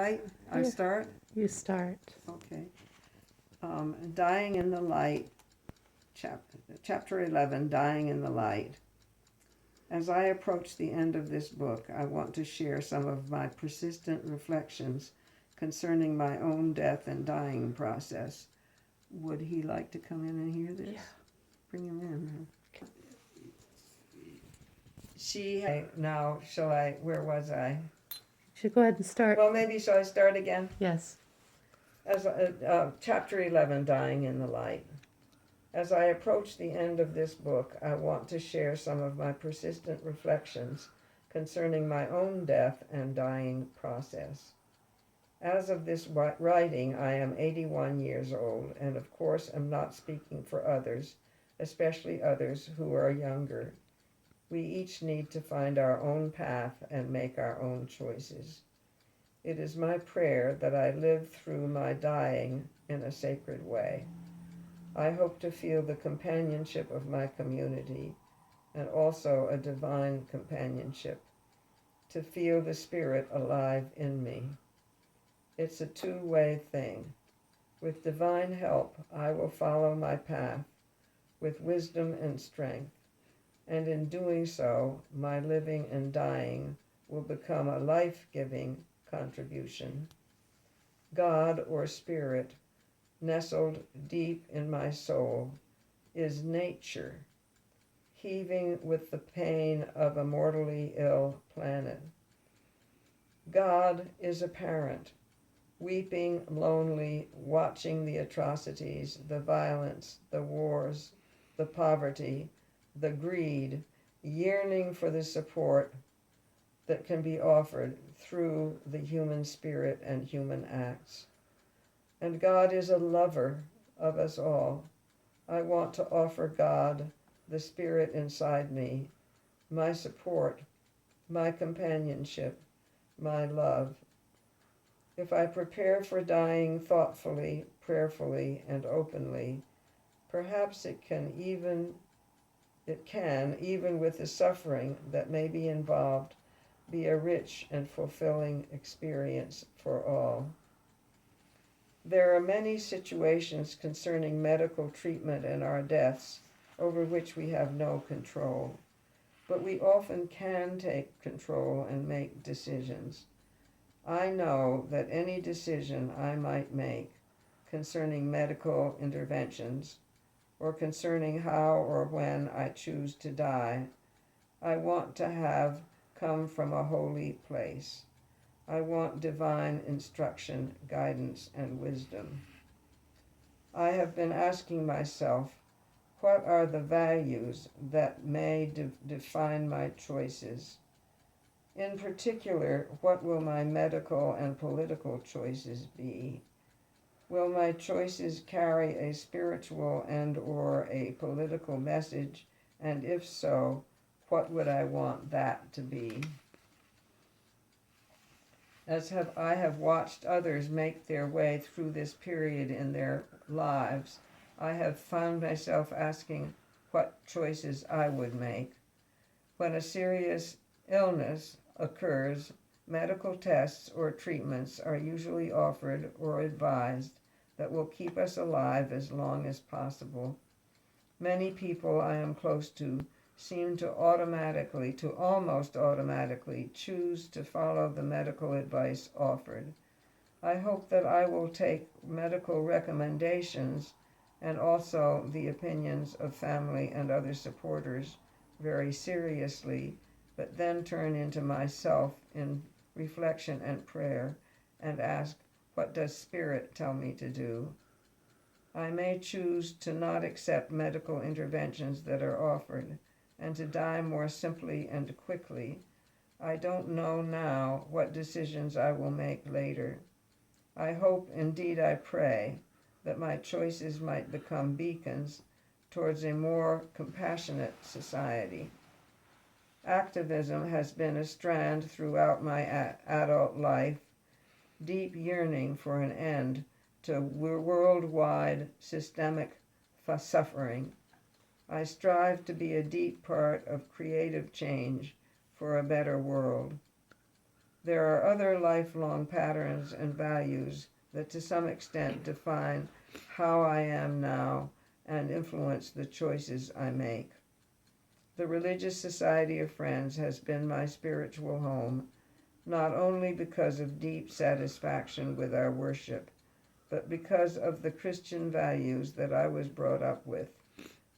right? I Yeah. start? You start. Okay. Dying in the Light, chapter 11, Dying in the Light. As I approach the end of this book, I want to share some of my persistent reflections concerning my own death and dying process. Would he like to come in and hear this? Yeah. Bring him in. Now, where was I? You should go ahead and start. Well, maybe shall I start again? Yes. Chapter 11, Dying in the Light. As I approach the end of this book, I want to share some of my persistent reflections concerning my own death and dying process. As of this writing, I am 81 years old, and of course am not speaking for others, especially others who are younger. We each need to find our own path and make our own choices. It is my prayer that I live through my dying in a sacred way. I hope to feel the companionship of my community and also a divine companionship, to feel the Spirit alive in me. It's a two-way thing. With divine help, I will follow my path with wisdom and strength, and in doing so, my living and dying will become a life-giving contribution. God, or Spirit, nestled deep in my soul, is nature, heaving with the pain of a mortally ill planet. God is a parent, weeping, lonely, watching the atrocities, the violence, the wars, the poverty, the greed, yearning for the support that can be offered through the human spirit and human acts. And God is a lover of us all. I want to offer God, the Spirit inside me, my support, my companionship, my love. If I prepare for dying thoughtfully, prayerfully, and openly, perhaps it can, even with the suffering that may be involved, be a rich and fulfilling experience for all. There are many situations concerning medical treatment and our deaths over which we have no control, but we often can take control and make decisions. I know that any decision I might make concerning medical interventions or concerning how or when I choose to die, I want to have come from a holy place. I want divine instruction, guidance, and wisdom. I have been asking myself, what are the values that may define my choices? In particular, what will my medical and political choices be? Will my choices carry a spiritual and/or a political message? And if so, what would I want that to be? I have watched others make their way through this period in their lives, I have found myself asking what choices I would make. When a serious illness occurs, medical tests or treatments are usually offered or advised that will keep us alive as long as possible. Many people I am close to seem to almost automatically choose to follow the medical advice offered. I hope that I will take medical recommendations and also the opinions of family and other supporters very seriously, but then turn into myself in reflection and prayer and ask, what does Spirit tell me to do? I may choose to not accept medical interventions that are offered and to die more simply and quickly. I don't know now what decisions I will make later. I hope, indeed I pray, that my choices might become beacons towards a more compassionate society. Activism has been a strand throughout my adult life, deep yearning for an end to worldwide systemic suffering. I strive to be a deep part of creative change for a better world. There are other lifelong patterns and values that to some extent define how I am now and influence the choices I make. The Religious Society of Friends has been my spiritual home, not only because of deep satisfaction with our worship, but because of the Christian values that I was brought up with.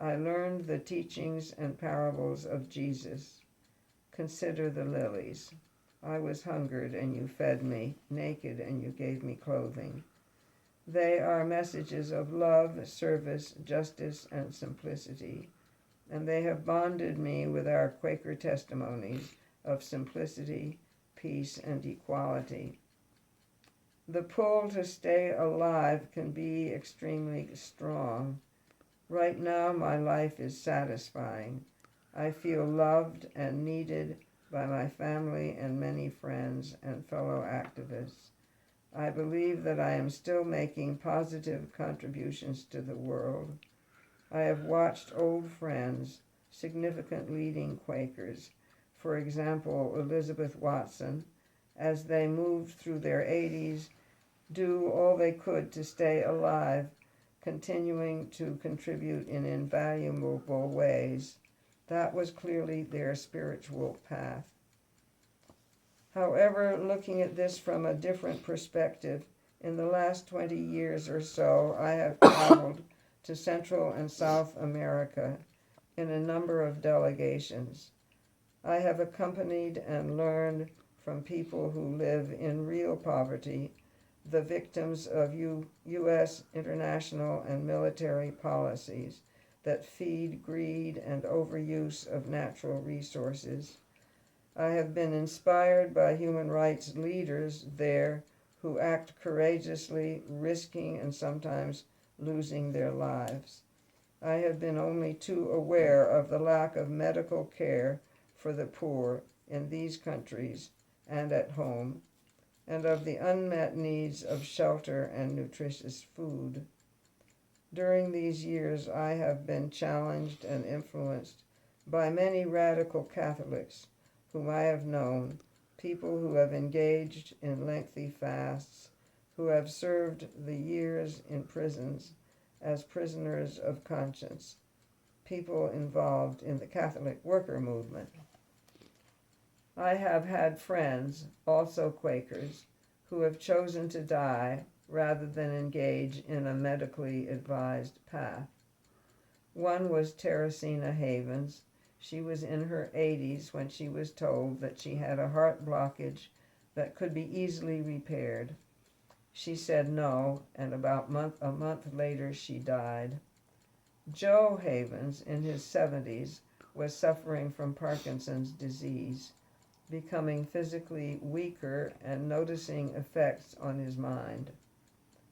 I learned the teachings and parables of Jesus. Consider the lilies. I was hungered and you fed me, naked and you gave me clothing. They are messages of love, service, justice, and simplicity, and they have bonded me with our Quaker testimonies of simplicity, peace, and equality. The pull to stay alive can be extremely strong. Right now, my life is satisfying. I feel loved and needed by my family and many friends and fellow activists. I believe that I am still making positive contributions to the world. I have watched old friends, significant leading Quakers, for example, Elizabeth Watson, as they moved through their 80s, do all they could to stay alive, continuing to contribute in invaluable ways. That was clearly their spiritual path. However, looking at this from a different perspective, in the last 20 years or so, I have traveled to Central and South America in a number of delegations. I have accompanied and learned from people who live in real poverty, the victims of U.S. international and military policies that feed greed and overuse of natural resources. I have been inspired by human rights leaders there who act courageously, risking and sometimes losing their lives. I have been only too aware of the lack of medical care for the poor in these countries and at home, and of the unmet needs of shelter and nutritious food. During these years, I have been challenged and influenced by many radical Catholics whom I have known, people who have engaged in lengthy fasts, who have served the years in prisons as prisoners of conscience, people involved in the Catholic worker movement. I have had friends, also Quakers, who have chosen to die rather than engage in a medically advised path. One was Teresina Havens. She was in her 80s when she was told that she had a heart blockage that could be easily repaired. She said no, and about a month later she died. Joe Havens, in his 70s, was suffering from Parkinson's disease, becoming physically weaker and noticing effects on his mind.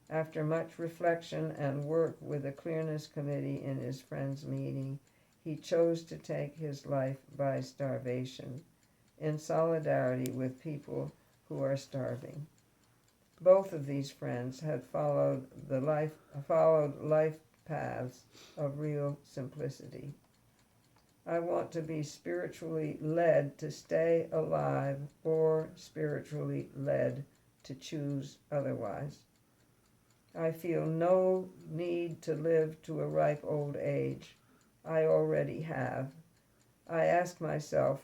After much reflection and work with a clearness committee in his friends' meeting, he chose to take his life by starvation, in solidarity with people who are starving. Both of these friends had followed life paths of real simplicity. I want to be spiritually led to stay alive or spiritually led to choose otherwise. I feel no need to live to a ripe old age. I already have. I ask myself,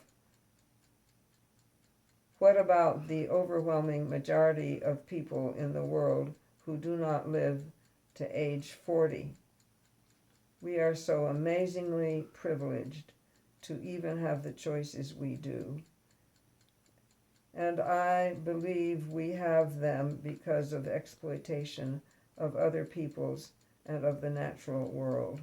what about the overwhelming majority of people in the world who do not live to age 40? We are so amazingly privileged to even have the choices we do. And I believe we have them because of exploitation of other peoples and of the natural world.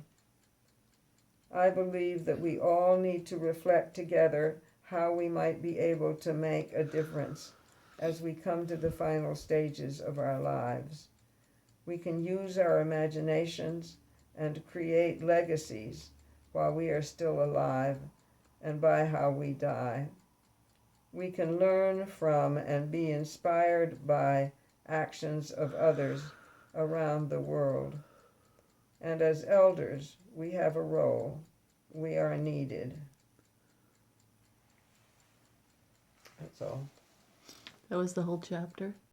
I believe that we all need to reflect together how we might be able to make a difference as we come to the final stages of our lives. We can use our imaginations and create legacies while we are still alive and by how we die. We can learn from and be inspired by actions of others around the world. And as elders, we have a role. We are needed. That's all. That was the whole chapter.